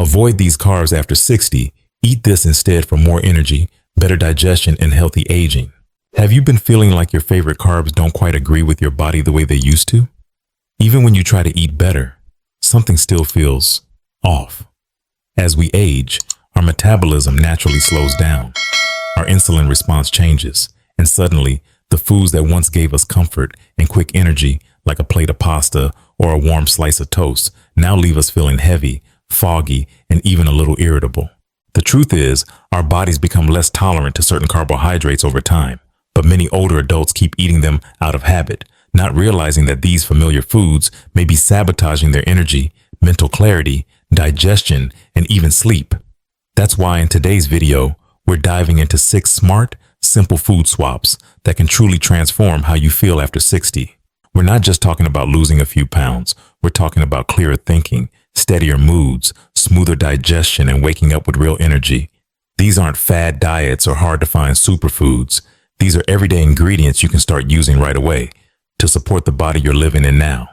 Avoid these carbs after 60. Eat this instead for more energy, better digestion, and healthy aging. Have you been feeling like your favorite carbs don't quite agree with your body the way they used to? Even when you try to eat better, something still feels off. As we age, our metabolism naturally slows down. Our insulin response changes, and suddenly, the foods that once gave us comfort and quick energy, like a plate of pasta or a warm slice of toast, now leave us feeling heavy, foggy, and even a little irritable. The truth is, our bodies become less tolerant to certain carbohydrates over time, but many older adults keep eating them out of habit, not realizing that these familiar foods may be sabotaging their energy, mental clarity, digestion, and even sleep. That's why in today's video, we're diving into 6 smart, simple food swaps that can truly transform how you feel after 60. We're not just talking about losing a few pounds. We're talking about clearer thinking, steadier moods, smoother digestion, and waking up with real energy. These aren't fad diets or hard-to-find superfoods. These are everyday ingredients you can start using right away to support the body you're living in now.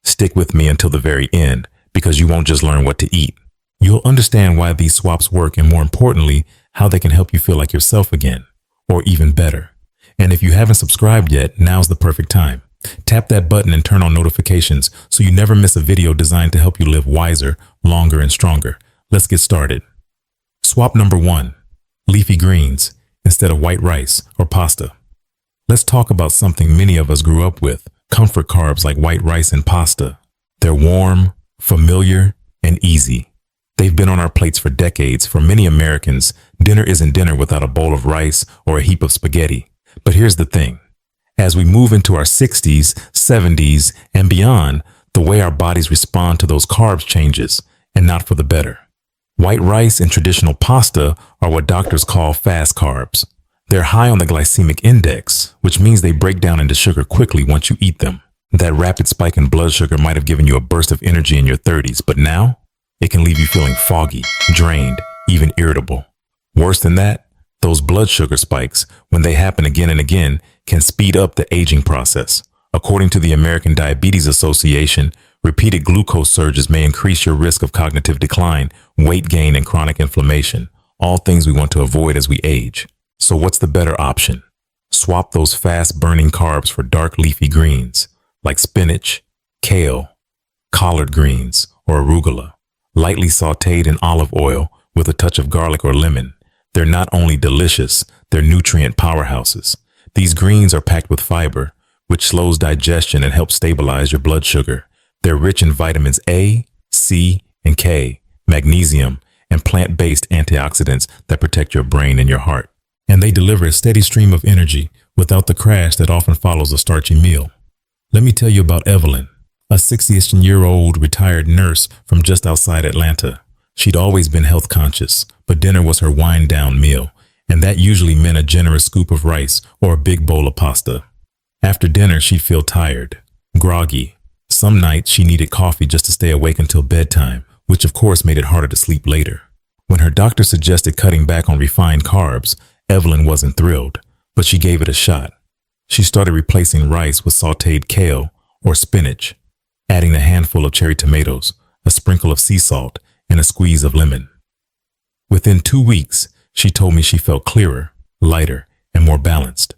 Stick with me until the very end, because you won't just learn what to eat. You'll understand why these swaps work, and more importantly, how they can help you feel like yourself again, or even better. And if you haven't subscribed yet, now's the perfect time. Tap that button and turn on notifications so you never miss a video designed to help you live wiser, longer, and stronger. Let's get started. Swap number 1, leafy greens instead of white rice or pasta. Let's talk about something many of us grew up with, comfort carbs like white rice and pasta. They're warm, familiar, and easy. They've been on our plates for decades. For many Americans, dinner isn't dinner without a bowl of rice or a heap of spaghetti. But here's the thing. As we move into our 60s, 70s, and beyond, the way our bodies respond to those carbs changes, and not for the better. White rice and traditional pasta are what doctors call fast carbs. They're high on the glycemic index, which means they break down into sugar quickly once you eat them. That rapid spike in blood sugar might have given you a burst of energy in your 30s, but now it can leave you feeling foggy, drained, even irritable. Worse than that, those blood sugar spikes, when they happen again and again, can speed up the aging process. According to the American Diabetes Association, repeated glucose surges may increase your risk of cognitive decline, weight gain, and chronic inflammation, all things we want to avoid as we age. So what's the better option? Swap those fast-burning carbs for dark leafy greens, like spinach, kale, collard greens, or arugula, lightly sautéed in olive oil with a touch of garlic or lemon. They're not only delicious, they're nutrient powerhouses. These greens are packed with fiber, which slows digestion and helps stabilize your blood sugar. They're rich in vitamins A, C, and K, magnesium, and plant-based antioxidants that protect your brain and your heart. And they deliver a steady stream of energy without the crash that often follows a starchy meal. Let me tell you about Evelyn, a 60-year-old retired nurse from just outside Atlanta. She'd always been health conscious, but dinner was her wind-down meal, and that usually meant a generous scoop of rice or a big bowl of pasta. After dinner, she'd feel tired, groggy. Some nights she needed coffee just to stay awake until bedtime, which of course made it harder to sleep later. When her doctor suggested cutting back on refined carbs, Evelyn wasn't thrilled, but she gave it a shot. She started replacing rice with sautéed kale or spinach, adding a handful of cherry tomatoes, a sprinkle of sea salt, and a squeeze of lemon. Within 2 weeks, she told me she felt clearer, lighter, and more balanced.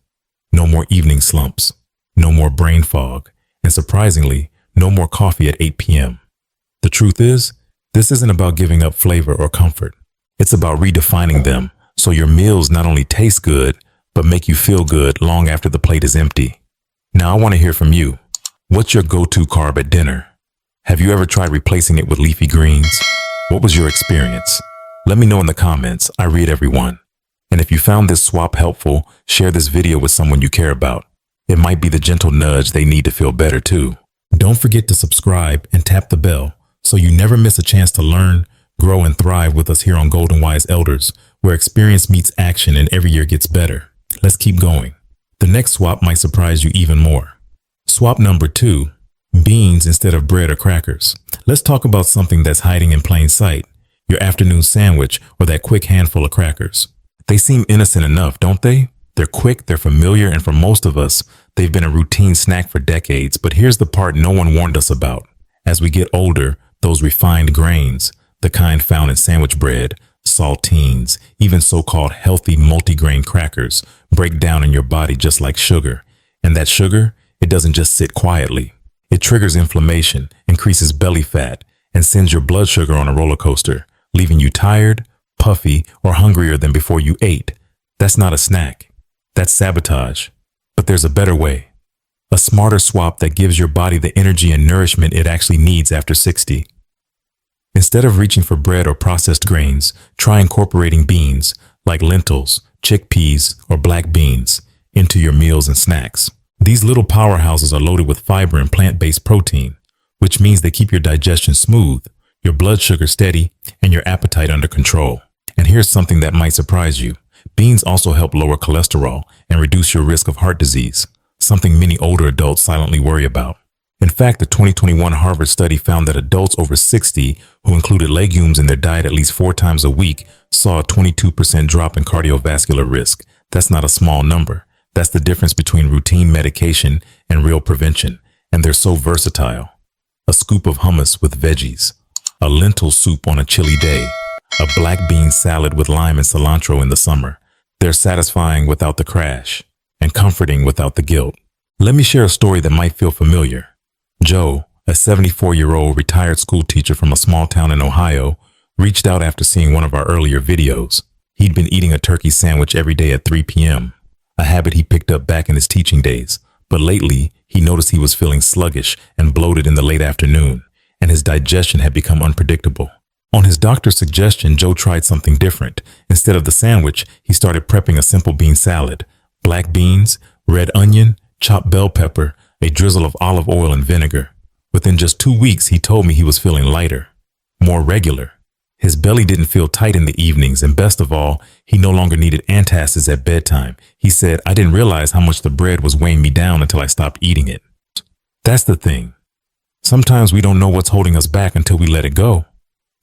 No more evening slumps, no more brain fog, and surprisingly, no more coffee at 8 p.m. The truth is, this isn't about giving up flavor or comfort. It's about redefining them so your meals not only taste good, but make you feel good long after the plate is empty. Now I want to hear from you. What's your go-to carb at dinner? Have you ever tried replacing it with leafy greens? What was your experience? Let me know in the comments. I read every one. And if you found this swap helpful, share this video with someone you care about. It might be the gentle nudge they need to feel better too. Don't forget to subscribe and tap the bell so you never miss a chance to learn, grow, and thrive with us here on Golden Wise Elders, where experience meets action and every year gets better. Let's keep going. The next swap might surprise you even more. Swap number 2, beans instead of bread or crackers. Let's talk about something that's hiding in plain sight, your afternoon sandwich or that quick handful of crackers. They seem innocent enough, don't they? They're quick, they're familiar, and for most of us, they've been a routine snack for decades. But here's the part no one warned us about. As we get older, those refined grains, the kind found in sandwich bread, saltines, even so-called healthy multigrain crackers, break down in your body just like sugar. And that sugar, it doesn't just sit quietly. It triggers inflammation, increases belly fat, and sends your blood sugar on a roller coaster, leaving you tired, puffy, or hungrier than before you ate. That's not a snack. That's sabotage. But there's a better way. A smarter swap that gives your body the energy and nourishment it actually needs after 60. Instead of reaching for bread or processed grains, try incorporating beans like lentils, chickpeas, or black beans into your meals and snacks. These little powerhouses are loaded with fiber and plant-based protein, which means they keep your digestion smooth, your blood sugar steady, and your appetite under control. And here's something that might surprise you. Beans also help lower cholesterol and reduce your risk of heart disease, something many older adults silently worry about. In fact, the 2021 Harvard study found that adults over 60 who included legumes in their diet at least 4 times a week saw a 22% drop in cardiovascular risk. That's not a small number. That's the difference between routine medication and real prevention, and they're so versatile. A scoop of hummus with veggies, a lentil soup on a chilly day, a black bean salad with lime and cilantro in the summer. They're satisfying without the crash and comforting without the guilt. Let me share a story that might feel familiar. Joe, a 74-year-old retired school teacher from a small town in Ohio, reached out after seeing one of our earlier videos. He'd been eating a turkey sandwich every day at 3 p.m., a habit he picked up back in his teaching days. But lately, he noticed he was feeling sluggish and bloated in the late afternoon, and his digestion had become unpredictable. On his doctor's suggestion, Joe tried something different. Instead of the sandwich, he started prepping a simple bean salad, black beans, red onion, chopped bell pepper, a drizzle of olive oil and vinegar. Within just 2 weeks, he told me he was feeling lighter, more regular. His belly didn't feel tight in the evenings, and best of all, he no longer needed antacids at bedtime. He said, "I didn't realize how much the bread was weighing me down until I stopped eating it." That's the thing. Sometimes we don't know what's holding us back until we let it go.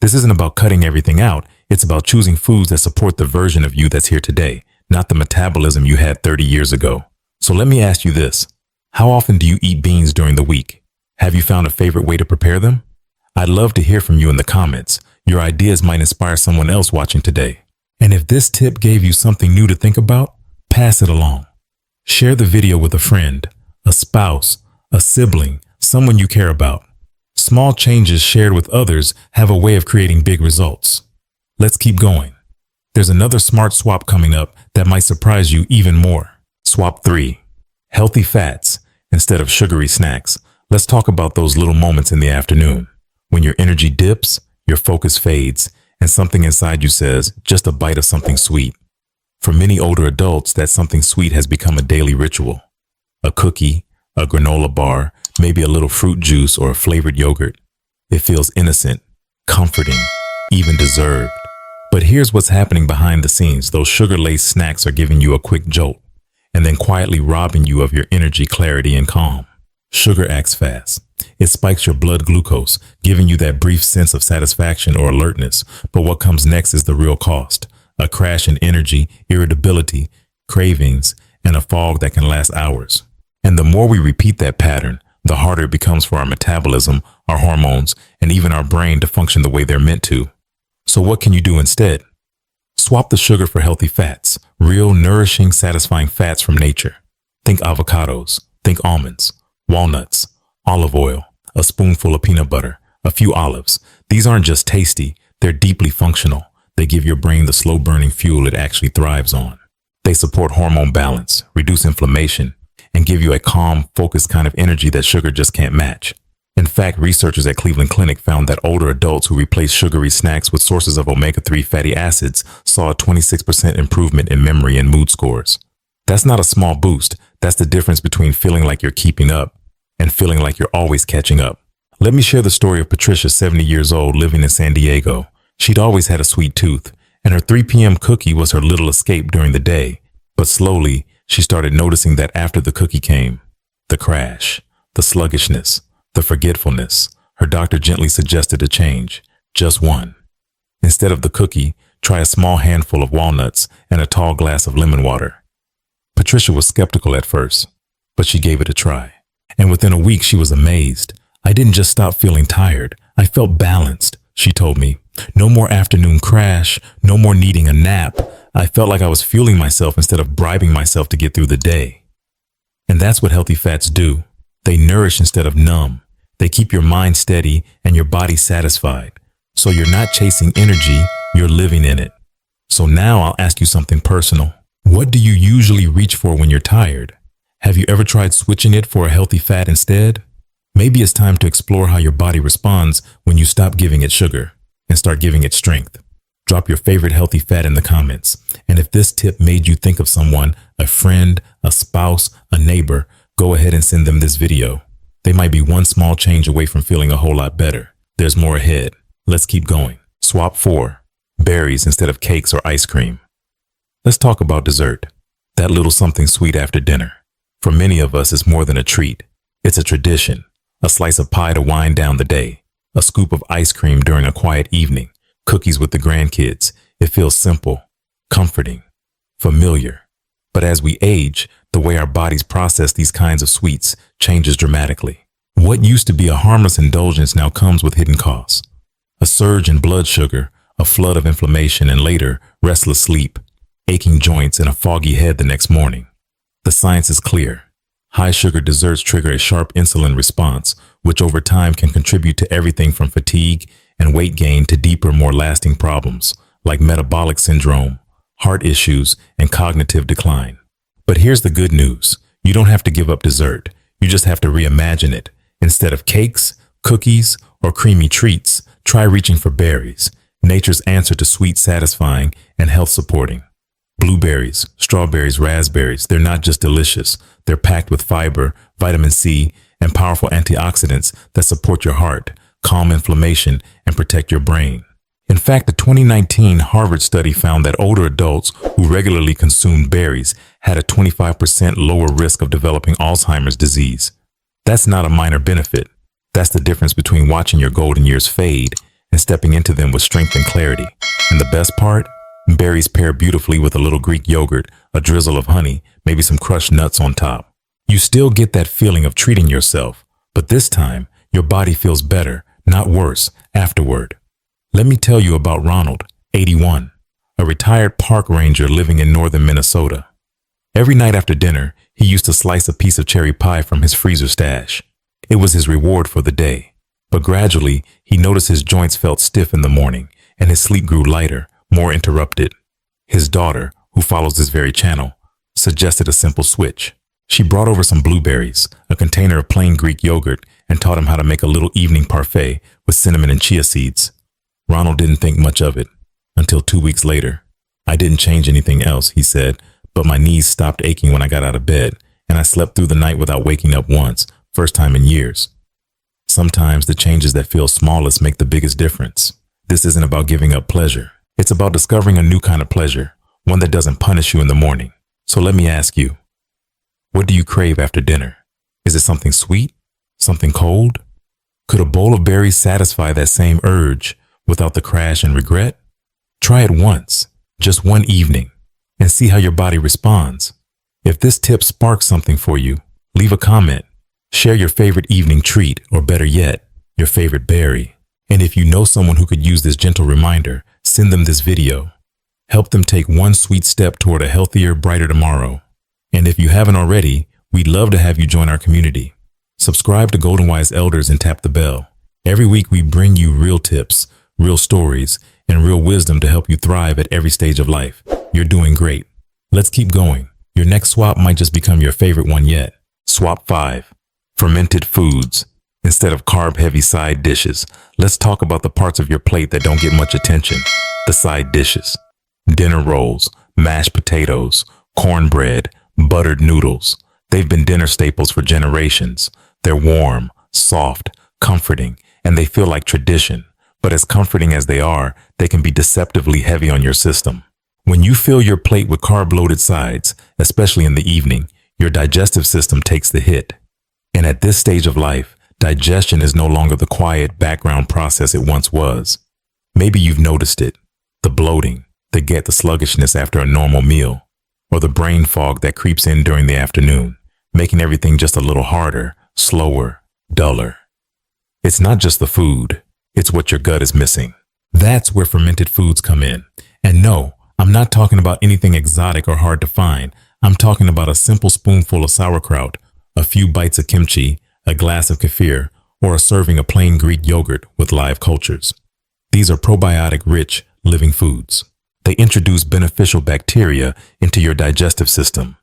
This isn't about cutting everything out. It's about choosing foods that support the version of you that's here today, not the metabolism you had 30 years ago. So let me ask you this. How often do you eat beans during the week? Have you found a favorite way to prepare them? I'd love to hear from you in the comments. Your ideas might inspire someone else watching today. And if this tip gave you something new to think about, pass it along. Share the video with a friend, a spouse, a sibling, someone you care about. Small changes shared with others have a way of creating big results. Let's keep going. There's another smart swap coming up that might surprise you even more. Swap 3. Healthy fats instead of sugary snacks. Let's talk about those little moments in the afternoon when your energy dips, your focus fades, and something inside you says, just a bite of something sweet. For many older adults, that something sweet has become a daily ritual. A cookie, a granola bar, maybe a little fruit juice or a flavored yogurt. It feels innocent, comforting, even deserved. But here's what's happening behind the scenes. Those sugar-laced snacks are giving you a quick jolt and then quietly robbing you of your energy, clarity, and calm. Sugar acts fast. It spikes your blood glucose, giving you that brief sense of satisfaction or alertness. But what comes next is the real cost. A crash in energy, irritability, cravings, and a fog that can last hours. And the more we repeat that pattern, the harder it becomes for our metabolism, our hormones, and even our brain to function the way they're meant to. So what can you do instead? Swap the sugar for healthy fats, real, nourishing, satisfying fats from nature. Think avocados, think almonds, walnuts, olive oil, a spoonful of peanut butter, a few olives. These aren't just tasty, they're deeply functional. They give your brain the slow-burning fuel it actually thrives on. They support hormone balance, reduce inflammation, and give you a calm, focused kind of energy that sugar just can't match. In fact, researchers at Cleveland Clinic found that older adults who replaced sugary snacks with sources of omega-3 fatty acids saw a 26% improvement in memory and mood scores. That's not a small boost. That's the difference between feeling like you're keeping up and feeling like you're always catching up. Let me share the story of Patricia, 70 years old, living in San Diego. She'd always had a sweet tooth, and her 3 p.m. cookie was her little escape during the day. But slowly, she started noticing that after the cookie came the crash, the sluggishness, the forgetfulness. Her doctor gently suggested a change, just one. Instead of the cookie, try a small handful of walnuts and a tall glass of lemon water. Patricia was skeptical at first, but she gave it a try. And within a week, she was amazed. I didn't just stop feeling tired. I felt balanced, she told me. No more afternoon crash, no more needing a nap. I felt like I was fueling myself instead of bribing myself to get through the day. And that's what healthy fats do. They nourish instead of numb. They keep your mind steady and your body satisfied. So you're not chasing energy, you're living in it. So now I'll ask you something personal. What do you usually reach for when you're tired? Have you ever tried switching it for a healthy fat instead? Maybe it's time to explore how your body responds when you stop giving it sugar and start giving it strength. Drop your favorite healthy fat in the comments. And if this tip made you think of someone, a friend, a spouse, a neighbor, go ahead and send them this video. They might be one small change away from feeling a whole lot better. There's more ahead. Let's keep going. Swap 4. Berries instead of cakes or ice cream. Let's talk about dessert. That little something sweet after dinner. For many of us, it's more than a treat. It's a tradition. A slice of pie to wind down the day. A scoop of ice cream during a quiet evening. Cookies with the grandkids. It feels simple, comforting, familiar. But as we age, the way our bodies process these kinds of sweets changes dramatically. What used to be a harmless indulgence now comes with hidden costs. A surge in blood sugar, a flood of inflammation, and later, restless sleep, aching joints, and a foggy head the next morning. The science is clear. High sugar desserts trigger a sharp insulin response, which over time can contribute to everything from fatigue and weight gain to deeper, more lasting problems like metabolic syndrome, heart issues, and cognitive decline. But here's the good news. You don't have to give up dessert. You just have to reimagine it. Instead of cakes, cookies, or creamy treats, try reaching for berries, nature's answer to sweet, satisfying, and health-supporting. Blueberries, strawberries, raspberries, they're not just delicious. They're packed with fiber, vitamin C, and powerful antioxidants that support your heart, calm inflammation, and protect your brain. In fact, a 2019 Harvard study found that older adults who regularly consumed berries had a 25% lower risk of developing Alzheimer's disease. That's not a minor benefit. That's the difference between watching your golden years fade and stepping into them with strength and clarity. And the best part? Berries pair beautifully with a little Greek yogurt, a drizzle of honey, maybe some crushed nuts on top. You still get that feeling of treating yourself, but this time your body feels better, not worse, afterward. Let me tell you about Ronald, 81, a retired park ranger living in northern Minnesota. Every night after dinner, he used to slice a piece of cherry pie from his freezer stash. It was his reward for the day. But gradually, he noticed his joints felt stiff in the morning, and his sleep grew lighter, more interrupted. His daughter, who follows this very channel, suggested a simple switch. She brought over some blueberries, a container of plain Greek yogurt, and taught him how to make a little evening parfait with cinnamon and chia seeds. Ronald didn't think much of it until 2 weeks later. I didn't change anything else, he said, but my knees stopped aching when I got out of bed, and I slept through the night without waking up once, first time in years. Sometimes the changes that feel smallest make the biggest difference. This isn't about giving up pleasure. It's about discovering a new kind of pleasure, one that doesn't punish you in the morning. So let me ask you, what do you crave after dinner? Is it something sweet? Something cold? Could a bowl of berries satisfy that same urge without the crash and regret? Try it once, just one evening, and see how your body responds. If this tip sparks something for you, leave a comment. Share your favorite evening treat, or better yet, your favorite berry. And if you know someone who could use this gentle reminder, send them this video. Help them take one sweet step toward a healthier, brighter tomorrow. And if you haven't already, we'd love to have you join our community. Subscribe to Golden Wise Elders and tap the bell. Every week we bring you real tips, real stories, and real wisdom to help you thrive at every stage of life. You're doing great. Let's keep going. Your next swap might just become your favorite one yet. Swap 5. Fermented foods. Instead of carb-heavy side dishes, let's talk about the parts of your plate that don't get much attention. The side dishes. Dinner rolls, mashed potatoes, cornbread, buttered noodles. They've been dinner staples for generations. They're warm, soft, comforting, and they feel like tradition. But as comforting as they are, they can be deceptively heavy on your system. When you fill your plate with carb-loaded sides, especially in the evening, your digestive system takes the hit. And at this stage of life, digestion is no longer the quiet background process it once was. Maybe you've noticed it. The bloating, the sluggishness after a normal meal, or the brain fog that creeps in during the afternoon, making everything just a little harder, slower, duller. It's not just the food. It's what your gut is missing. That's where fermented foods come in. And no, I'm not talking about anything exotic or hard to find. I'm talking about a simple spoonful of sauerkraut, a few bites of kimchi, a glass of kefir, or a serving of plain Greek yogurt with live cultures. These are probiotic-rich, living foods. They introduce beneficial bacteria into your digestive system,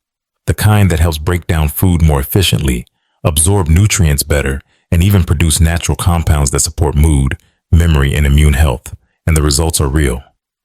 the kind that helps break down food more efficiently, absorb nutrients better, and even produce natural compounds that support mood, memory, and immune health. And the results are real.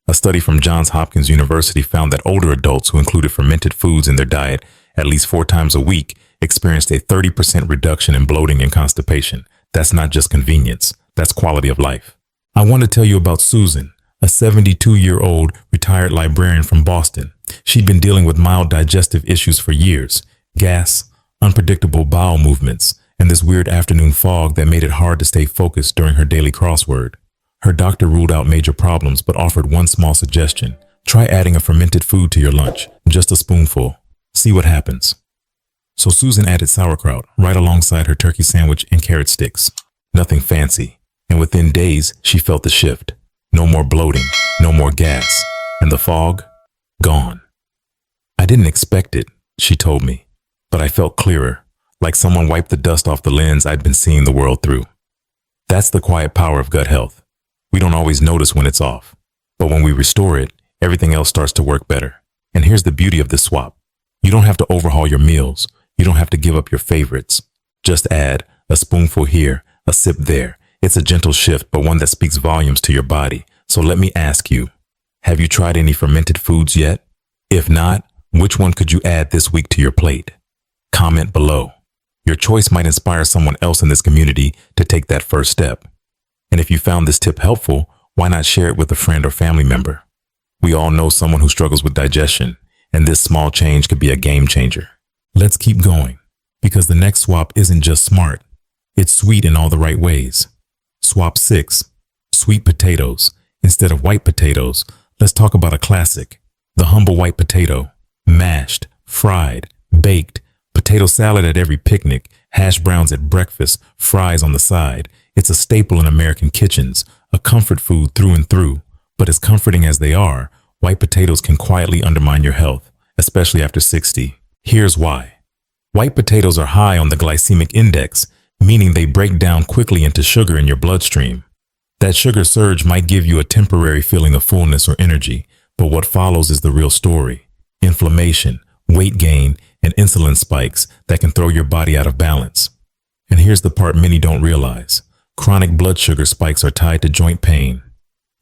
A study from Johns Hopkins University found that older adults who included fermented foods in their diet at least 4 times a week experienced a 30% reduction in bloating and constipation. That's not just convenience, that's quality of life. I want to tell you about Susan, a 72-year-old retired librarian from Boston. She'd been dealing with mild digestive issues for years, gas, unpredictable bowel movements, and this weird afternoon fog that made it hard to stay focused during her daily crossword. Her doctor ruled out major problems but offered one small suggestion. Try adding a fermented food to your lunch, just a spoonful. See what happens. So Susan added sauerkraut right alongside her turkey sandwich and carrot sticks. Nothing fancy. And within days, she felt the shift. No more bloating, no more gas, and the fog, gone. I didn't expect it, she told me, but I felt clearer, like someone wiped the dust off the lens I'd been seeing the world through. That's the quiet power of gut health. We don't always notice when it's off, but when we restore it, everything else starts to work better. And here's the beauty of this swap. You don't have to overhaul your meals. You don't have to give up your favorites. Just add a spoonful here, a sip there. It's a gentle shift, but one that speaks volumes to your body. So let me ask you, have you tried any fermented foods yet? If not, which one could you add this week to your plate? Comment below. Your choice might inspire someone else in this community to take that first step. And if you found this tip helpful, why not share it with a friend or family member? We all know someone who struggles with digestion, and this small change could be a game changer. Let's keep going, because the next swap isn't just smart. It's sweet in all the right ways. Swap 6, sweet potatoes. Instead of white potatoes, let's talk about a classic, the humble white potato. Mashed, fried, baked, potato salad at every picnic, hash browns at breakfast, fries on the side. It's a staple in American kitchens, a comfort food through and through. But as comforting as they are, white potatoes can quietly undermine your health, especially after 60. Here's why. White potatoes are high on the glycemic index, meaning they break down quickly into sugar in your bloodstream. That sugar surge might give you a temporary feeling of fullness or energy, but what follows is the real story. Inflammation, weight gain, and insulin spikes that can throw your body out of balance. And here's the part many don't realize. Chronic blood sugar spikes are tied to joint pain,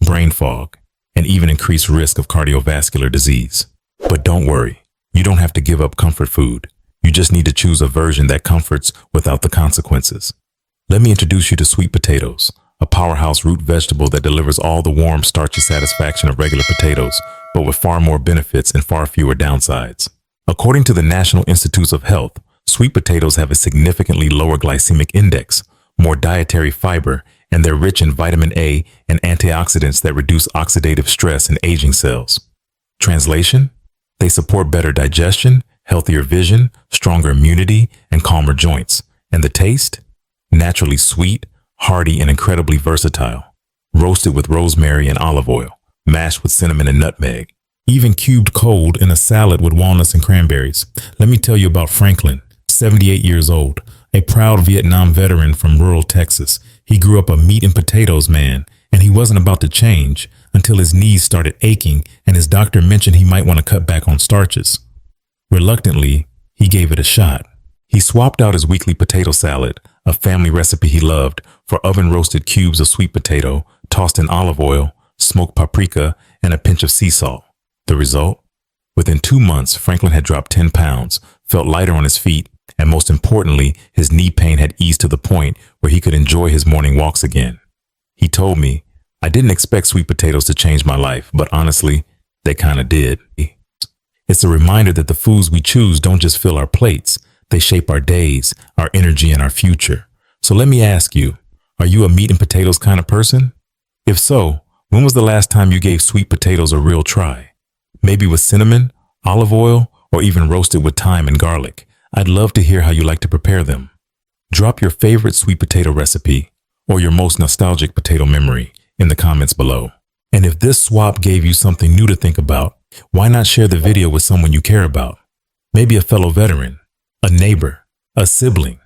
brain fog, and even increased risk of cardiovascular disease. But don't worry, you don't have to give up comfort food. You just need to choose a version that comforts without the consequences. Let me introduce you to sweet potatoes, a powerhouse root vegetable that delivers all the warm, starchy satisfaction of regular potatoes, but with far more benefits and far fewer downsides. According to the National Institutes of Health, sweet potatoes have a significantly lower glycemic index, more dietary fiber, and they're rich in vitamin A and antioxidants that reduce oxidative stress in aging cells. Translation? They support better digestion, healthier vision, stronger immunity, and calmer joints. And the taste? Naturally sweet, hearty, and incredibly versatile. Roasted with rosemary and olive oil, mashed with cinnamon and nutmeg, even cubed cold in a salad with walnuts and cranberries. Let me tell you about Franklin, 78 years old, a proud Vietnam veteran from rural Texas. He grew up a meat and potatoes man, and he wasn't about to change until his knees started aching and his doctor mentioned he might want to cut back on starches. Reluctantly, he gave it a shot. He swapped out his weekly potato salad, a family recipe he loved, for oven-roasted cubes of sweet potato, tossed in olive oil, smoked paprika, and a pinch of sea salt. The result? Within 2 months, Franklin had dropped 10 pounds, felt lighter on his feet, and most importantly, his knee pain had eased to the point where he could enjoy his morning walks again. He told me, "I didn't expect sweet potatoes to change my life, but honestly, they kind of did." It's a reminder that the foods we choose don't just fill our plates, they shape our days, our energy, and our future. So let me ask you, are you a meat and potatoes kind of person? If so, when was the last time you gave sweet potatoes a real try? Maybe with cinnamon, olive oil, or even roasted with thyme and garlic. I'd love to hear how you like to prepare them. Drop your favorite sweet potato recipe or your most nostalgic potato memory in the comments below. And if this swap gave you something new to think about, why not share the video with someone you care about? Maybe a fellow veteran, a neighbor, a sibling.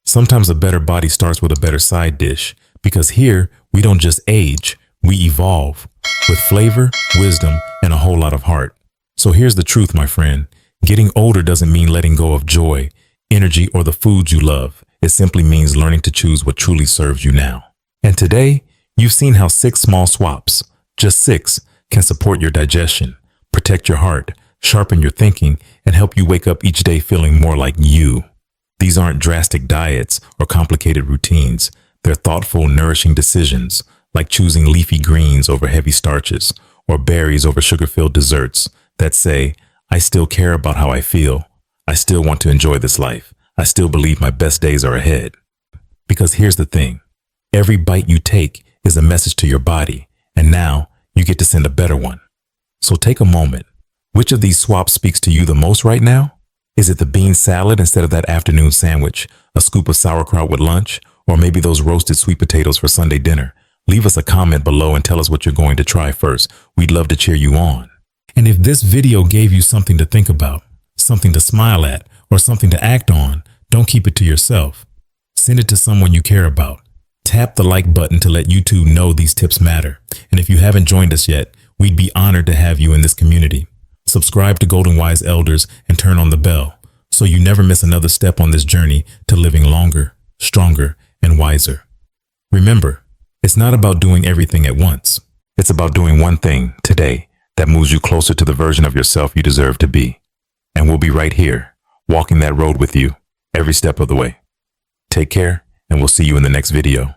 Sometimes a better body starts with a better side dish, because here we don't just age, we evolve with flavor, wisdom, and a whole lot of heart. So here's the truth, my friend. Getting older doesn't mean letting go of joy, energy, or the foods you love. It simply means learning to choose what truly serves you now. And today, you've seen how 6 small swaps, just 6, can support your digestion, protect your heart, sharpen your thinking, and help you wake up each day feeling more like you. These aren't drastic diets or complicated routines. They're thoughtful, nourishing decisions, like choosing leafy greens over heavy starches or berries over sugar-filled desserts that say, I still care about how I feel. I still want to enjoy this life. I still believe my best days are ahead. Because here's the thing. Every bite you take is a message to your body, and now you get to send a better one. So take a moment. Which of these swaps speaks to you the most right now? Is it the bean salad instead of that afternoon sandwich, a scoop of sauerkraut with lunch, or maybe those roasted sweet potatoes for Sunday dinner? Leave us a comment below and tell us what you're going to try first. We'd love to cheer you on. And if this video gave you something to think about, something to smile at, or something to act on, don't keep it to yourself. Send it to someone you care about. Tap the like button to let YouTube know these tips matter. And if you haven't joined us yet, we'd be honored to have you in this community. Subscribe to Golden Wise Elders and turn on the bell so you never miss another step on this journey to living longer, stronger, and wiser. Remember, it's not about doing everything at once. It's about doing one thing today that moves you closer to the version of yourself you deserve to be. And we'll be right here, walking that road with you every step of the way. Take care, and we'll see you in the next video.